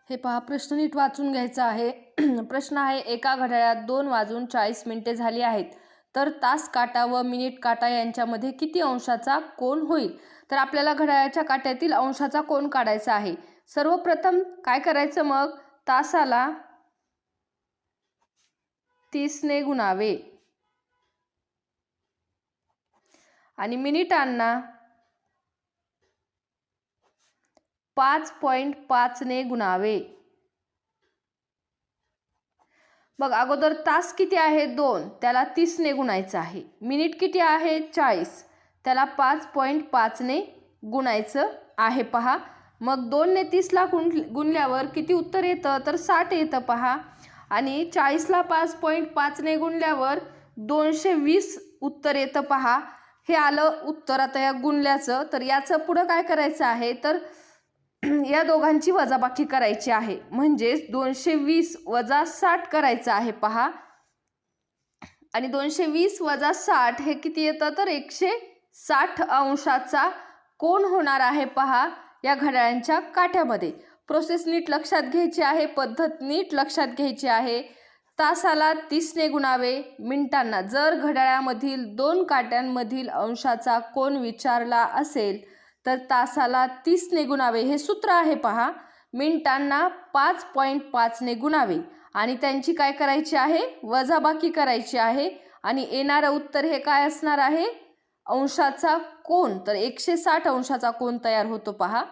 हे पहा, प्रश्न नीट वाचून घ्यायचा आहे. प्रश्न आहे, एका घड्याळात 2:40 झाली आहेत, तर तास काटा व मिनिट काटा यांच्यामध्ये किती अंशाचा कोन होईल? तर आपल्याला घड्याळाच्या काट्यातील अंशाचा कोन काढायचा आहे. सर्वप्रथम काय करायचं, मग तासाला 30 ने गुणावे आणि मिनिटांना 5.5 ने गुणावे. बघ, अगोदर तास किती आहे 2, त्याला 30 ने गुणायचं आहे. मिनिट किती आहे 40, त्याला 5.5 ने गुणायचं आहे. पहा, मग 2 ने 30 ला गुणल्यावर किती उत्तर येतं, तर 60 येतं. पहा, आणि 40 ला 5.5 ने गुणल्यावर 220 उत्तर येतं. पहा, हे आलं उत्तर आता या गुणल्याचं. तर याचं पुढं काय करायचं आहे, तर या दोघांची वजाबाकी करायची आहे. म्हणजेच 220 वजा 60 करायचं आहे. पहा, आणि 220 वजा 60 हे किती येतं, तर 160 अंशाचा कोन होणार आहे. पहा, या घड्याळांच्या काट्यामध्ये. प्रोसेस नीट लक्षात घ्यायची आहे, पद्धत नीट लक्षात घ्यायची आहे. तासाला 30 ने गुणावे, मिनिटांना जर घड्याळामधील 2 काट्यांमधील अंशाचा कोन विचारला असेल तर तासाला 30 ने गुणावे, हे सूत्र आहे. पहा, मिनिटांना 5.5 ने गुणावे आणि त्यांची काय करायची आहे, वजाबाकी करायची आहे. आणि येणारं उत्तर हे काय असणार आहे, अंशाचा कोन. तर 160 अंशाचा कोन तयार होतो. पहा.